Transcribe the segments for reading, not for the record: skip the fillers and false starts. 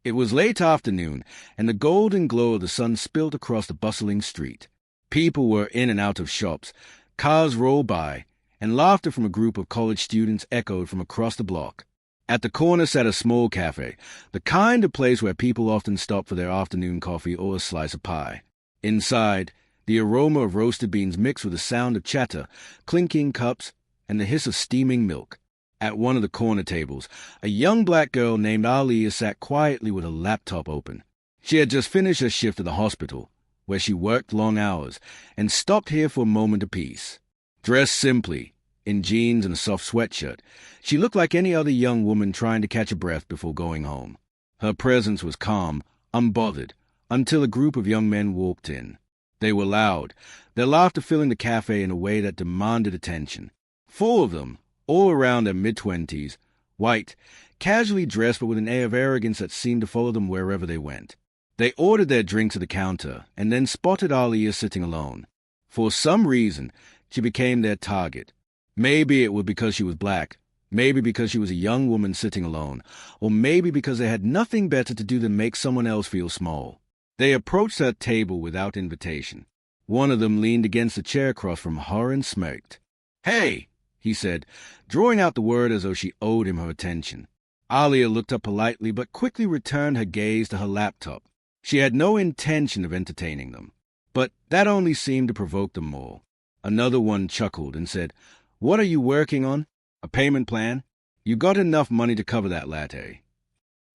It was late afternoon, and the golden glow of the sun spilled across the bustling street. People were in and out of shops, cars rolled by, and laughter from a group of college students echoed from across the block. At the corner sat a small café, the kind of place where people often stop for their afternoon coffee or a slice of pie. Inside, the aroma of roasted beans mixed with the sound of chatter, clinking cups, and the hiss of steaming milk. At one of the corner tables, a young black girl named Aliyah sat quietly with her laptop open. She had just finished her shift at the hospital, where she worked long hours, and stopped here for a moment of peace. Dressed simply, in jeans and a soft sweatshirt, she looked like any other young woman trying to catch a breath before going home. Her presence was calm, unbothered, until a group of young men walked in. They were loud, their laughter filling the cafe in a way that demanded attention. 4 of them, all around their mid-20s, white, casually dressed but with an air of arrogance that seemed to follow them wherever they went. They ordered their drinks at the counter and then spotted Aliyah sitting alone. For some reason, she became their target. Maybe it was because she was black, maybe because she was a young woman sitting alone, or maybe because they had nothing better to do than make someone else feel small. They approached her table without invitation. One of them leaned against a chair across from her and smirked. "Hey!" he said, drawing out the word as though she owed him her attention. Aliyah looked up politely but quickly returned her gaze to her laptop. She had no intention of entertaining them, but that only seemed to provoke them more. Another one chuckled and said, "What are you working on? A payment plan? You got enough money to cover that latte."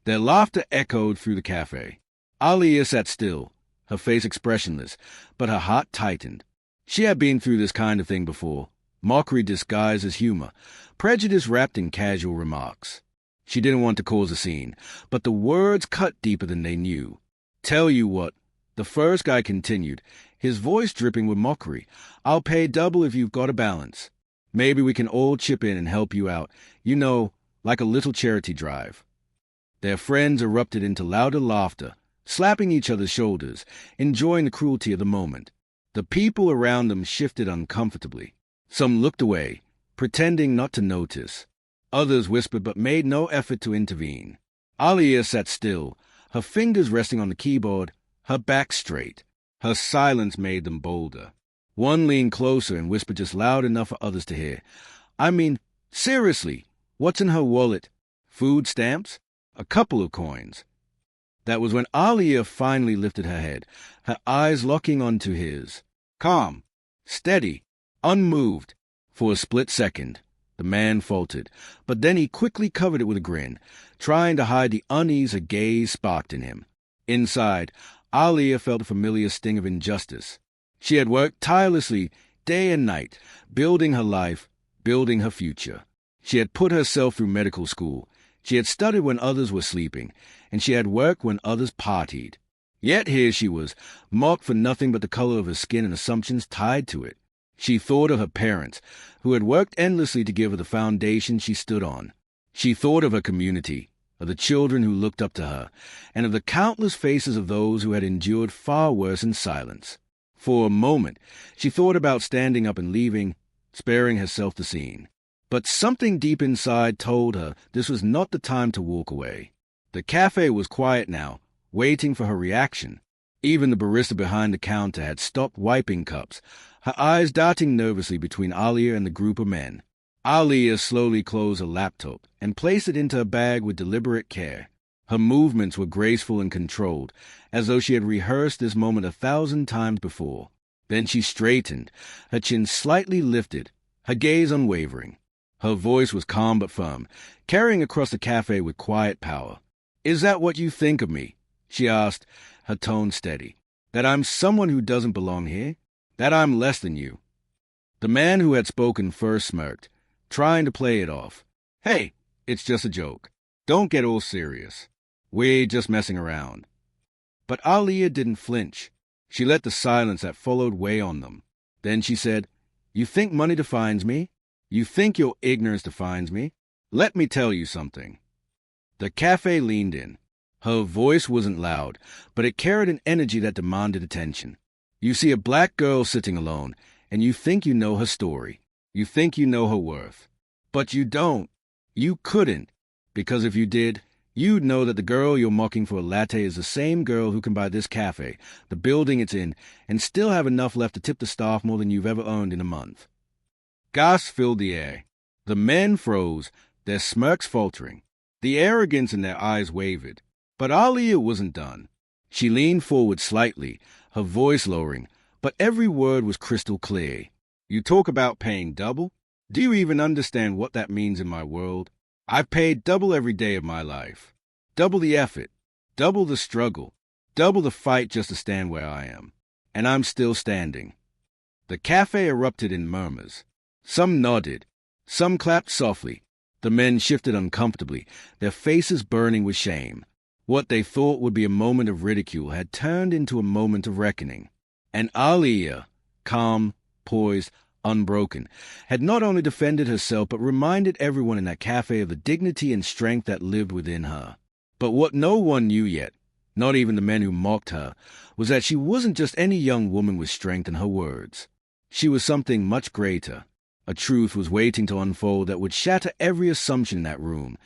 Their laughter echoed through the cafe. Aliyah sat still, her face expressionless, but her heart tightened. She had been through this kind of thing before. Mockery disguised as humor, prejudice wrapped in casual remarks. She didn't want to cause a scene, but the words cut deeper than they knew. "Tell you what," the first guy continued, his voice dripping with mockery, "I'll pay double if you've got a balance. Maybe we can all chip in and help you out, you know, like a little charity drive." Their friends erupted into louder laughter, slapping each other's shoulders, enjoying the cruelty of the moment. The people around them shifted uncomfortably. Some looked away, pretending not to notice. Others whispered but made no effort to intervene. Aliyah sat still, her fingers resting on the keyboard, her back straight. Her silence made them bolder. One leaned closer and whispered just loud enough for others to hear. "I mean, seriously, what's in her wallet? Food stamps? A couple of coins." That was when Aliyah finally lifted her head, her eyes locking onto his. Calm, steady, unmoved. For a split second, the man faltered, but then he quickly covered it with a grin, trying to hide the unease her gaze sparked in him. Inside, Aliyah felt a familiar sting of injustice. She had worked tirelessly, day and night, building her life, building her future. She had put herself through medical school. She had studied when others were sleeping, and she had worked when others partied. Yet here she was, mocked for nothing but the color of her skin and assumptions tied to it. She thought of her parents, who had worked endlessly to give her the foundation she stood on. She thought of her community, of the children who looked up to her, and of the countless faces of those who had endured far worse in silence. For a moment, she thought about standing up and leaving, sparing herself the scene. But something deep inside told her this was not the time to walk away. The cafe was quiet now, waiting for her reaction. Even the barista behind the counter had stopped wiping cups, her eyes darting nervously between Aliyah and the group of men. Aliyah slowly closed her laptop and placed it into her bag with deliberate care. Her movements were graceful and controlled, as though she had rehearsed this moment 1,000 times before. Then she straightened, her chin slightly lifted, her gaze unwavering. Her voice was calm but firm, carrying across the cafe with quiet power. "Is that what you think of me?" she asked, her tone steady. "That I'm someone who doesn't belong here? That I'm less than you?" The man who had spoken first smirked, trying to play it off. "Hey, it's just a joke. Don't get all serious. We're just messing around." But Aliyah didn't flinch. She let the silence that followed weigh on them. Then she said, "You think money defines me? You think your ignorance defines me? Let me tell you something." The cafe leaned in. Her voice wasn't loud, but it carried an energy that demanded attention. "You see a black girl sitting alone, and you think you know her story. You think you know her worth. But you don't. You couldn't, because if you did, you'd know that the girl you're mocking for a latte is the same girl who can buy this cafe, the building it's in, and still have enough left to tip the staff more than you've ever earned in a month. Gasps filled the air. The men froze, their smirks faltering. The arrogance in their eyes wavered. But Aliyah wasn't done. She leaned forward slightly, her voice lowering, but every word was crystal clear. You talk about paying double? Do you even understand what that means in my world? I've paid double every day of my life. Double the effort, double the struggle, double the fight just to stand where I am. And I'm still standing. The cafe erupted in murmurs. Some nodded. Some clapped softly. The men shifted uncomfortably, their faces burning with shame. What they thought would be a moment of ridicule had turned into a moment of reckoning. And Aliyah, calm, poised, unbroken, had not only defended herself but reminded everyone in that cafe of the dignity and strength that lived within her. But what no one knew yet, not even the men who mocked her, was that she wasn't just any young woman with strength in her words. She was something much greater. A truth was waiting to unfold that would shatter every assumption in that room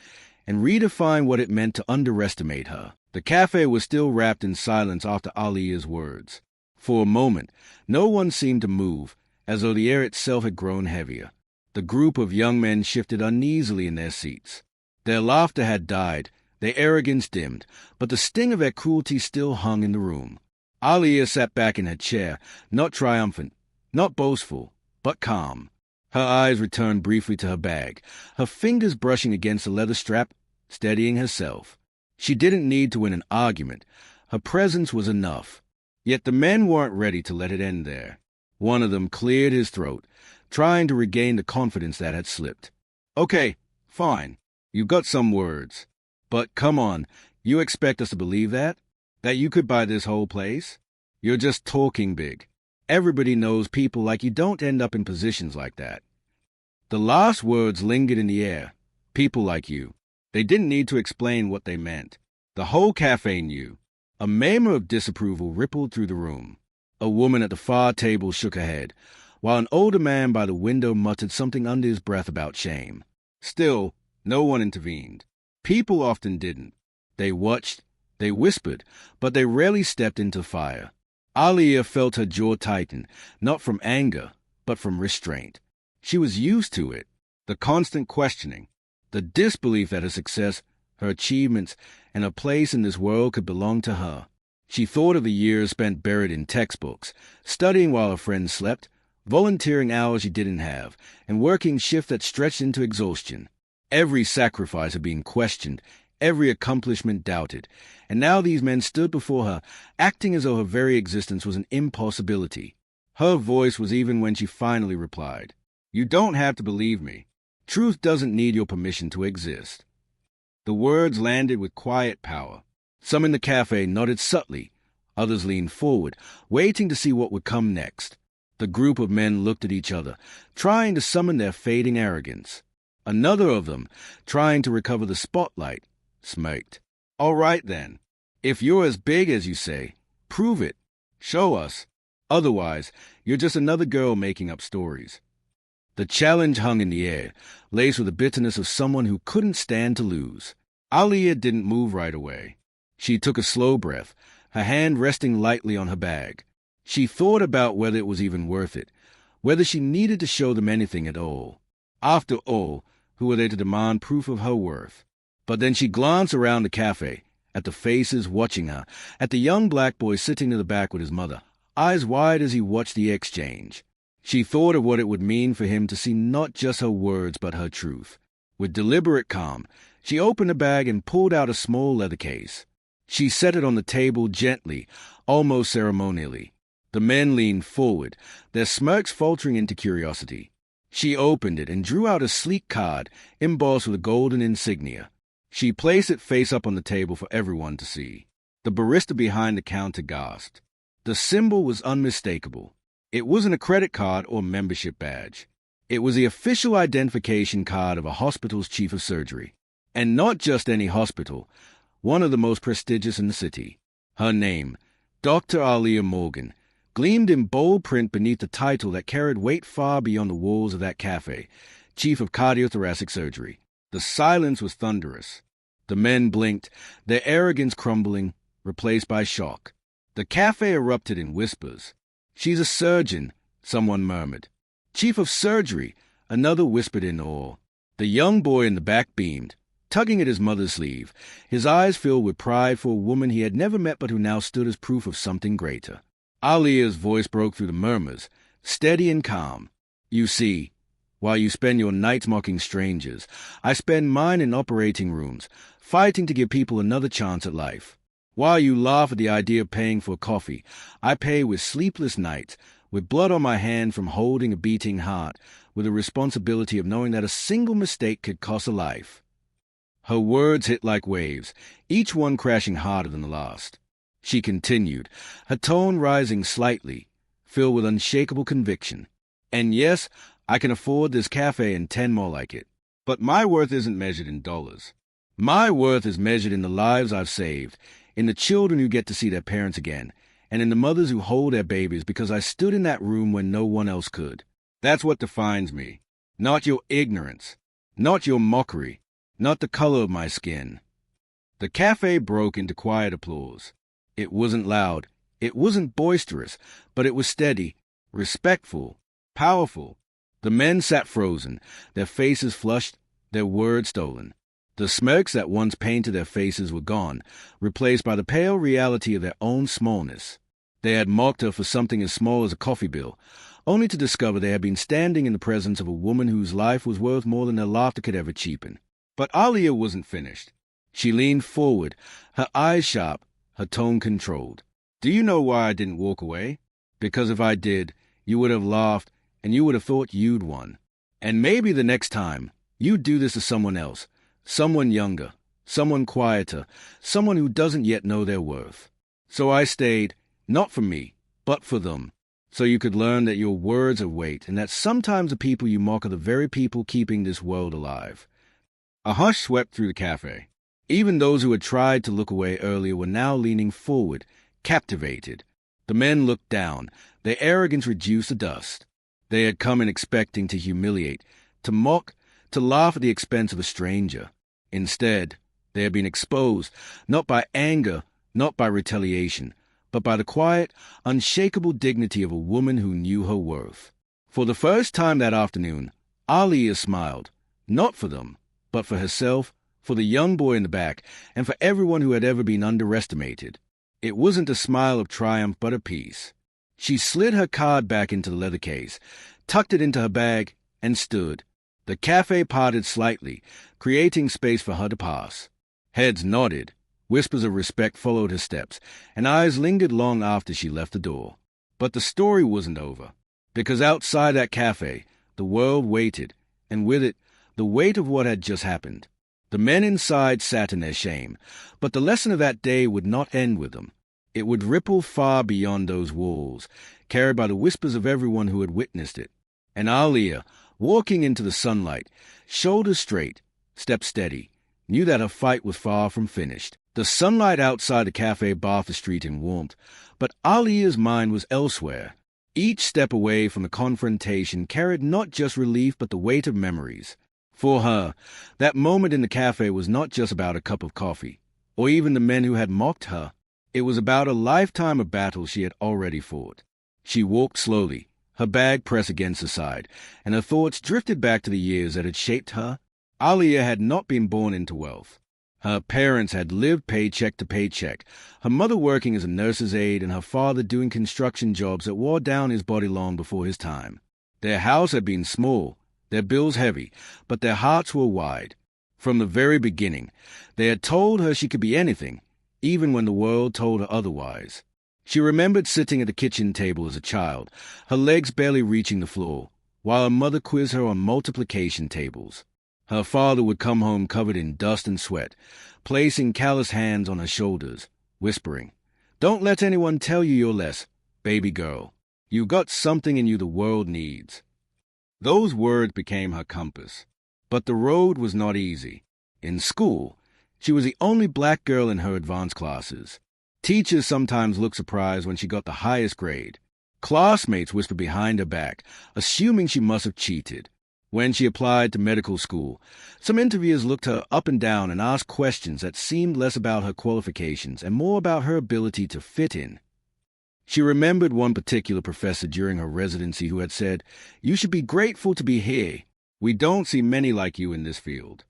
and redefine what it meant to underestimate her. The cafe was still wrapped in silence after Aliyah's words. For a moment, no one seemed to move, as though the air itself had grown heavier. The group of young men shifted uneasily in their seats. Their laughter had died, their arrogance dimmed, but the sting of their cruelty still hung in the room. Aliyah sat back in her chair, not triumphant, not boastful, but calm. Her eyes returned briefly to her bag, her fingers brushing against the leather strap, steadying herself. She didn't need to win an argument. Her presence was enough. Yet the men weren't ready to let it end there. One of them cleared his throat, trying to regain the confidence that had slipped. Okay, fine. You've got some words. But come on, you expect us to believe that? That you could buy this whole place? You're just talking big. Everybody knows people like you don't end up in positions like that. The last words lingered in the air. People like you. They didn't need to explain what they meant. The whole cafe knew. A murmur of disapproval rippled through the room. A woman at the far table shook her head, while an older man by the window muttered something under his breath about shame. Still, no one intervened. People often didn't. They watched, they whispered, but they rarely stepped into fire. Aliyah felt her jaw tighten, not from anger, but from restraint. She was used to it, the constant questioning, the disbelief that her success, her achievements, and her place in this world could belong to her. She thought of the years spent buried in textbooks, studying while her friends slept, volunteering hours she didn't have, and working shifts that stretched into exhaustion. Every sacrifice had been questioned, every accomplishment doubted, and now these men stood before her, acting as though her very existence was an impossibility. Her voice was even when she finally replied, "You don't have to believe me. Truth doesn't need your permission to exist." The words landed with quiet power. Some in the cafe nodded subtly. Others leaned forward, waiting to see what would come next. The group of men looked at each other, trying to summon their fading arrogance. Another of them, trying to recover the spotlight, smirked. "All right, then. If you're as big as you say, prove it. Show us. Otherwise, you're just another girl making up stories." The challenge hung in the air, laced with the bitterness of someone who couldn't stand to lose. Aliyah didn't move right away. She took a slow breath, her hand resting lightly on her bag. She thought about whether it was even worth it, whether she needed to show them anything at all. After all, who were they to demand proof of her worth? But then she glanced around the cafe, at the faces watching her, at the young black boy sitting in the back with his mother, eyes wide as he watched the exchange. She thought of what it would mean for him to see not just her words but her truth. With deliberate calm, she opened a bag and pulled out a small leather case. She set it on the table gently, almost ceremonially. The men leaned forward, their smirks faltering into curiosity. She opened it and drew out a sleek card, embossed with a golden insignia. She placed it face up on the table for everyone to see. The barista behind the counter gasped. The symbol was unmistakable. It wasn't a credit card or membership badge. It was the official identification card of a hospital's chief of surgery. And not just any hospital, one of the most prestigious in the city. Her name, Dr. Aliyah Morgan, gleamed in bold print beneath the title that carried weight far beyond the walls of that cafe, Chief of Cardiothoracic Surgery. The silence was thunderous. The men blinked, their arrogance crumbling, replaced by shock. The cafe erupted in whispers. "She's a surgeon," someone murmured. "Chief of surgery," another whispered in awe. The young boy in the back beamed, tugging at his mother's sleeve, his eyes filled with pride for a woman he had never met but who now stood as proof of something greater. Alia's voice broke through the murmurs, steady and calm. "You see, while you spend your nights mocking strangers, I spend mine in operating rooms, fighting to give people another chance at life. While you laugh at the idea of paying for coffee, I pay with sleepless nights, with blood on my hand from holding a beating heart, with the responsibility of knowing that a single mistake could cost a life." Her words hit like waves, each one crashing harder than the last. She continued, her tone rising slightly, filled with unshakable conviction. "And yes, I can afford this cafe and 10 more like it. But my worth isn't measured in dollars. My worth is measured in the lives I've saved, in the children who get to see their parents again, and in the mothers who hold their babies because I stood in that room when no one else could. That's what defines me. Not your ignorance. Not your mockery. Not the color of my skin." The cafe broke into quiet applause. It wasn't loud. It wasn't boisterous, but it was steady, respectful, powerful. The men sat frozen, their faces flushed, their words stolen. The smirks that once painted their faces were gone, replaced by the pale reality of their own smallness. They had mocked her for something as small as a coffee bill, only to discover they had been standing in the presence of a woman whose life was worth more than their laughter could ever cheapen. But Alia wasn't finished. She leaned forward, her eyes sharp, her tone controlled. "Do you know why I didn't walk away? Because if I did, you would have laughed, and you would have thought you'd won. And maybe the next time, you'd do this to someone else, someone younger, someone quieter, someone who doesn't yet know their worth. So I stayed, not for me, but for them, so you could learn that your words have weight, and that sometimes the people you mock are the very people keeping this world alive." A hush swept through the cafe. Even those who had tried to look away earlier were now leaning forward, captivated. The men looked down, their arrogance reduced to dust. They had come in expecting to humiliate, to mock, to laugh at the expense of a stranger. Instead, they had been exposed, not by anger, not by retaliation, but by the quiet, unshakable dignity of a woman who knew her worth. For the first time that afternoon, Alia smiled, not for them, but for herself, for the young boy in the back, and for everyone who had ever been underestimated. It wasn't a smile of triumph, but of peace. She slid her card back into the leather case, tucked it into her bag, and stood. The cafe parted slightly, creating space for her to pass. Heads nodded, whispers of respect followed her steps, and eyes lingered long after she left the door. But the story wasn't over, because outside that cafe, the world waited, and with it, the weight of what had just happened. The men inside sat in their shame, but the lesson of that day would not end with them. It would ripple far beyond those walls, carried by the whispers of everyone who had witnessed it. And Alia, walking into the sunlight, shoulders straight, steps steady, knew that her fight was far from finished. The sunlight outside the cafe bathed the street in warmth, but Alia's mind was elsewhere. Each step away from the confrontation carried not just relief but the weight of memories. For her, that moment in the cafe was not just about a cup of coffee, or even the men who had mocked her. It was about a lifetime of battles she had already fought. She walked slowly, her bag pressed against her side, and her thoughts drifted back to the years that had shaped her. Alia had not been born into wealth. Her parents had lived paycheck to paycheck, her mother working as a nurse's aide and her father doing construction jobs that wore down his body long before his time. Their house had been small, their bills heavy, but their hearts were wide. From the very beginning, they had told her she could be anything, even when the world told her otherwise. She remembered sitting at the kitchen table as a child, her legs barely reaching the floor, while her mother quizzed her on multiplication tables. Her father would come home covered in dust and sweat, placing callous hands on her shoulders, whispering, "Don't let anyone tell you you're less, baby girl. You've got something in you the world needs." Those words became her compass. But the road was not easy. In school, she was the only black girl in her advanced classes. Teachers sometimes looked surprised when she got the highest grade. Classmates whispered behind her back, assuming she must have cheated. When she applied to medical school, some interviewers looked her up and down and asked questions that seemed less about her qualifications and more about her ability to fit in. She remembered one particular professor during her residency who had said, "You should be grateful to be here. We don't see many like you in this field."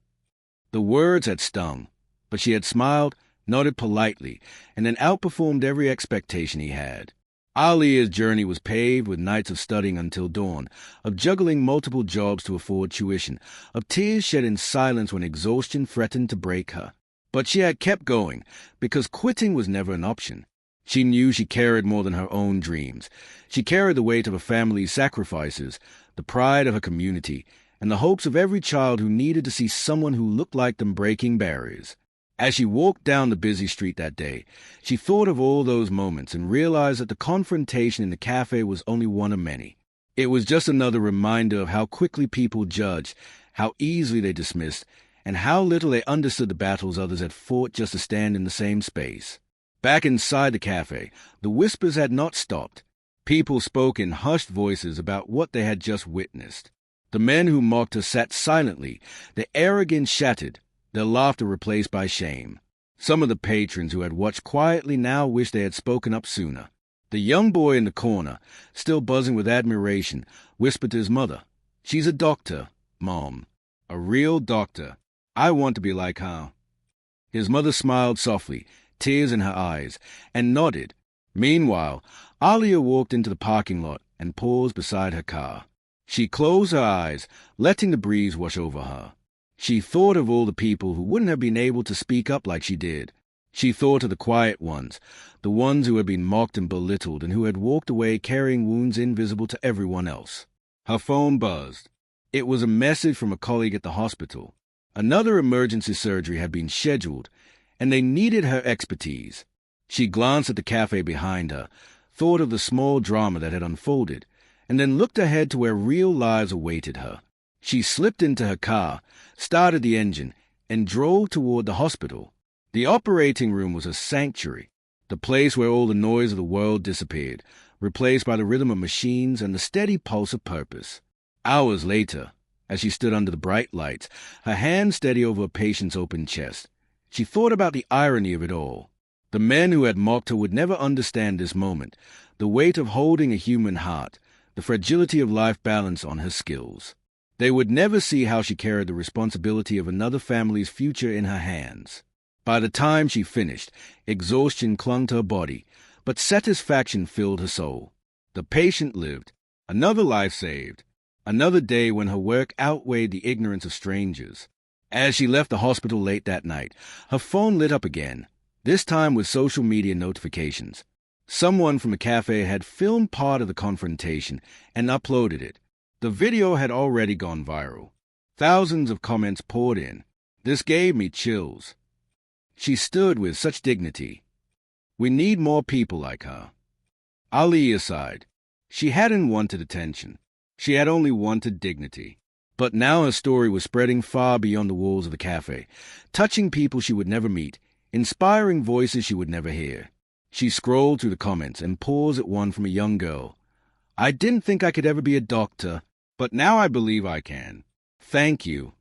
The words had stung, but she had smiled, nodded politely, and then outperformed every expectation he had. Alia's journey was paved with nights of studying until dawn, of juggling multiple jobs to afford tuition, of tears shed in silence when exhaustion threatened to break her. But she had kept going, because quitting was never an option. She knew she carried more than her own dreams. She carried the weight of her family's sacrifices, the pride of her community, and the hopes of every child who needed to see someone who looked like them breaking barriers. As she walked down the busy street that day, she thought of all those moments and realized that the confrontation in the cafe was only one of many. It was just another reminder of how quickly people judged, how easily they dismissed, and how little they understood the battles others had fought just to stand in the same space. Back inside the cafe, the whispers had not stopped. People spoke in hushed voices about what they had just witnessed. The men who mocked her sat silently, their arrogance shattered, their laughter replaced by shame. Some of the patrons who had watched quietly now wished they had spoken up sooner. The young boy in the corner, still buzzing with admiration, whispered to his mother, "She's a doctor, Mom. A real doctor. I want to be like her." His mother smiled softly, tears in her eyes, and nodded. Meanwhile, Alia walked into the parking lot and paused beside her car. She closed her eyes, letting the breeze wash over her. She thought of all the people who wouldn't have been able to speak up like she did. She thought of the quiet ones, the ones who had been mocked and belittled and who had walked away carrying wounds invisible to everyone else. Her phone buzzed. It was a message from a colleague at the hospital. Another emergency surgery had been scheduled, and they needed her expertise. She glanced at the cafe behind her, thought of the small drama that had unfolded, and then looked ahead to where real lives awaited her. She slipped into her car, started the engine, and drove toward the hospital. The operating room was a sanctuary, the place where all the noise of the world disappeared, replaced by the rhythm of machines and the steady pulse of purpose. Hours later, as she stood under the bright lights, her hand steady over a patient's open chest, she thought about the irony of it all. The men who had mocked her would never understand this moment, the weight of holding a human heart, the fragility of life balance on her skills. They would never see how she carried the responsibility of another family's future in her hands. By the time she finished, exhaustion clung to her body, but satisfaction filled her soul. The patient lived, another life saved, another day when her work outweighed the ignorance of strangers. As she left the hospital late that night, her phone lit up again, this time with social media notifications. Someone from the cafe had filmed part of the confrontation and uploaded it. The video had already gone viral. Thousands of comments poured in. This gave me chills. She stood with such dignity. We need more people like her. Ali sighed. She hadn't wanted attention. She had only wanted dignity. But now her story was spreading far beyond the walls of the cafe, touching people she would never meet, inspiring voices she would never hear. She scrolled through the comments and paused at one from a young girl. "I didn't think I could ever be a doctor, but now I believe I can. Thank you."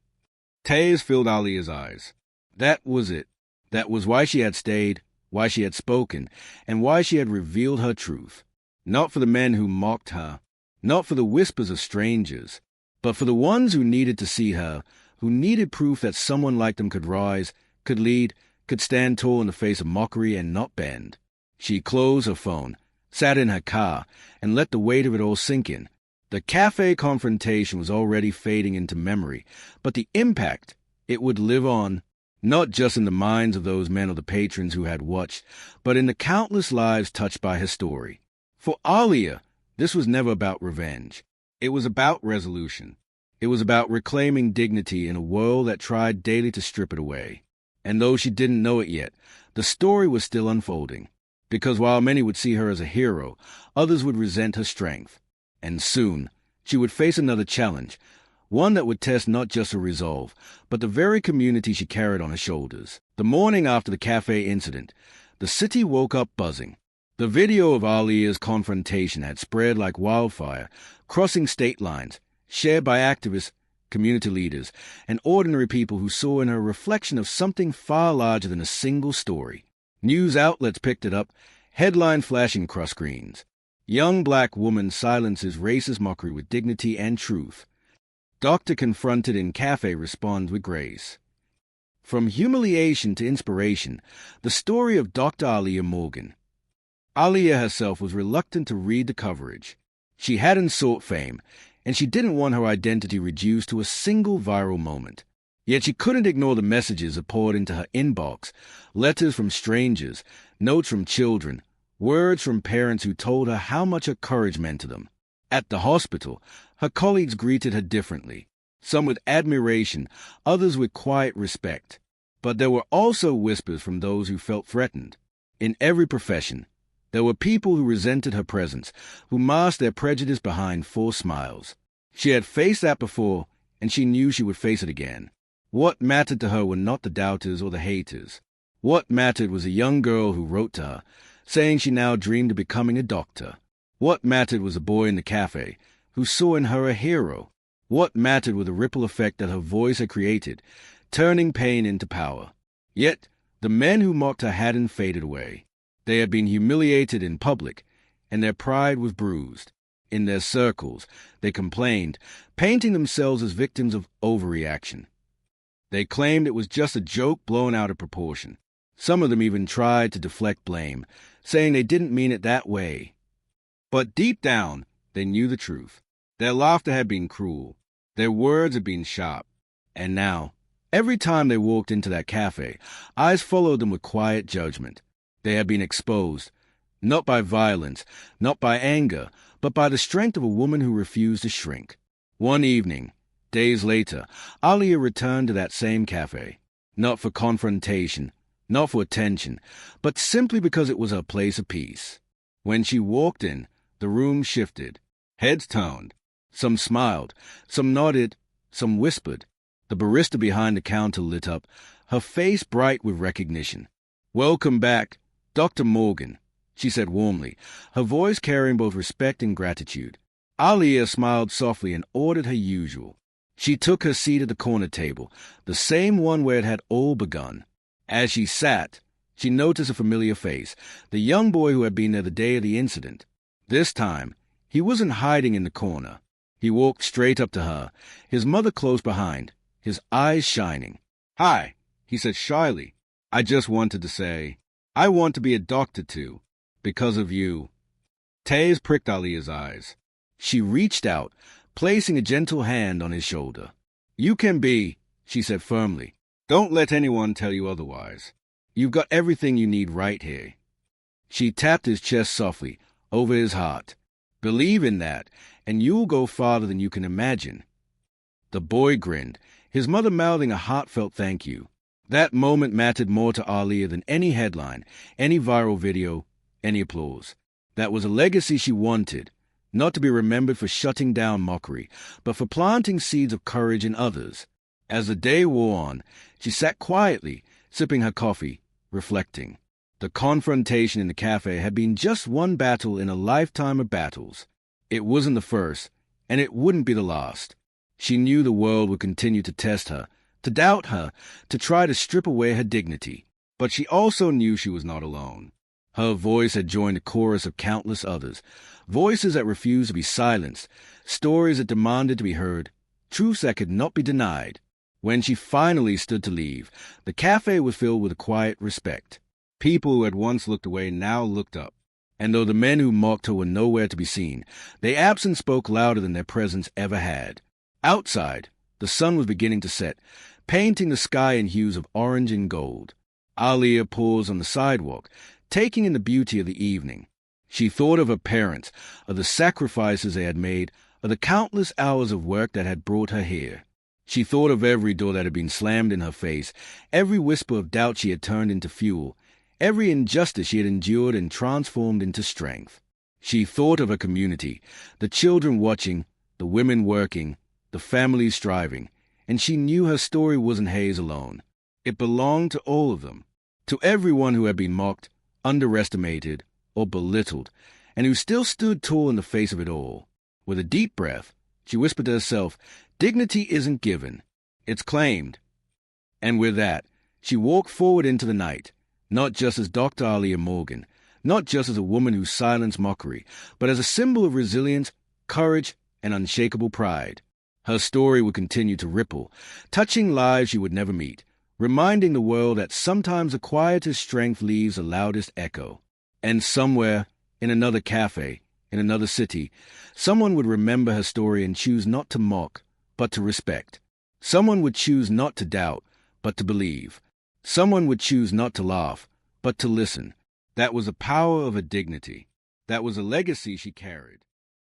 Tears filled Alia's eyes. That was it. That was why she had stayed, why she had spoken, and why she had revealed her truth. Not for the men who mocked her, not for the whispers of strangers, but for the ones who needed to see her, who needed proof that someone like them could rise, could lead, could stand tall in the face of mockery and not bend. She closed her phone, sat in her car, and let the weight of it all sink in. The cafe confrontation was already fading into memory, but the impact, it would live on, not just in the minds of those men or the patrons who had watched, but in the countless lives touched by her story. For Alia, this was never about revenge. It was about resolution. It was about reclaiming dignity in a world that tried daily to strip it away. And though she didn't know it yet, the story was still unfolding. Because while many would see her as a hero, others would resent her strength. And soon, she would face another challenge, one that would test not just her resolve, but the very community she carried on her shoulders. The morning after the cafe incident, the city woke up buzzing. The video of Alia's confrontation had spread like wildfire, crossing state lines, shared by activists, community leaders, and ordinary people who saw in her a reflection of something far larger than a single story. News outlets picked it up, headline flashing across screens. Young black woman silences racist mockery with dignity and truth. Doctor confronted in café responds with grace. From humiliation to inspiration, the story of Dr. Aliyah Morgan. Aliyah herself was reluctant to read the coverage. She hadn't sought fame, and she didn't want her identity reduced to a single viral moment. Yet she couldn't ignore the messages that poured into her inbox, letters from strangers, notes from children, words from parents who told her how much her courage meant to them. At the hospital, her colleagues greeted her differently, some with admiration, others with quiet respect. But there were also whispers from those who felt threatened. In every profession, there were people who resented her presence, who masked their prejudice behind forced smiles. She had faced that before, and she knew she would face it again. What mattered to her were not the doubters or the haters. What mattered was a young girl who wrote to her, saying she now dreamed of becoming a doctor. What mattered was a boy in the cafe who saw in her a hero. What mattered was the ripple effect that her voice had created, turning pain into power. Yet, the men who mocked her hadn't faded away. They had been humiliated in public, and their pride was bruised. In their circles, they complained, painting themselves as victims of overreaction. They claimed it was just a joke blown out of proportion. Some of them even tried to deflect blame, saying they didn't mean it that way. But deep down, they knew the truth. Their laughter had been cruel. Their words had been sharp. And now, every time they walked into that cafe, eyes followed them with quiet judgment. They had been exposed, not by violence, not by anger, but by the strength of a woman who refused to shrink. One evening, days later, Aliyah returned to that same cafe, not for confrontation, not for attention, but simply because it was her place of peace. When she walked in, the room shifted. Heads turned. Some smiled, some nodded, some whispered. The barista behind the counter lit up, her face bright with recognition. "Welcome back, Dr. Morgan," she said warmly, her voice carrying both respect and gratitude. Aliyah smiled softly and ordered her usual. She took her seat at the corner table, the same one where it had all begun. As she sat, she noticed a familiar face, the young boy who had been there the day of the incident. This time, he wasn't hiding in the corner. He walked straight up to her, his mother close behind, his eyes shining. "Hi," he said shyly. "I just wanted to say, I want to be a doctor too, because of you." Tears pricked Aliyah's eyes. She reached out, placing a gentle hand on his shoulder. "You can be," she said firmly. "Don't let anyone tell you otherwise. You've got everything you need right here." She tapped his chest softly, over his heart. "Believe in that, and you'll go farther than you can imagine." The boy grinned, his mother mouthing a heartfelt thank you. That moment mattered more to Aliyah than any headline, any viral video, any applause. That was a legacy she wanted, not to be remembered for shutting down mockery, but for planting seeds of courage in others. As the day wore on, she sat quietly, sipping her coffee, reflecting. The confrontation in the cafe had been just one battle in a lifetime of battles. It wasn't the first, and it wouldn't be the last. She knew the world would continue to test her, to doubt her, to try to strip away her dignity. But she also knew she was not alone. Her voice had joined the chorus of countless others, voices that refused to be silenced, stories that demanded to be heard, truths that could not be denied. When she finally stood to leave, the cafe was filled with a quiet respect. People who had once looked away now looked up. And though the men who mocked her were nowhere to be seen, their absence spoke louder than their presence ever had. Outside, the sun was beginning to set, painting the sky in hues of orange and gold. Aliyah paused on the sidewalk, taking in the beauty of the evening. She thought of her parents, of the sacrifices they had made, of the countless hours of work that had brought her here. She thought of every door that had been slammed in her face, every whisper of doubt she had turned into fuel, every injustice she had endured and transformed into strength. She thought of her community, the children watching, the women working, the families striving, and she knew her story wasn't hers alone. It belonged to all of them, to everyone who had been mocked, underestimated, or belittled, and who still stood tall in the face of it all. With a deep breath, she whispered to herself, Dignity isn't given, it's claimed. And with that, she walked forward into the night, not just as Dr. Alia Morgan, not just as a woman who silenced mockery, but as a symbol of resilience, courage, and unshakable pride. Her story would continue to ripple, touching lives she would never meet, reminding the world that sometimes the quietest strength leaves the loudest echo. And somewhere, in another cafe, in another city, someone would remember her story and choose not to mock, but to respect. Someone would choose not to doubt, but to believe. Someone would choose not to laugh, but to listen. That was the power of her dignity. That was a legacy she carried.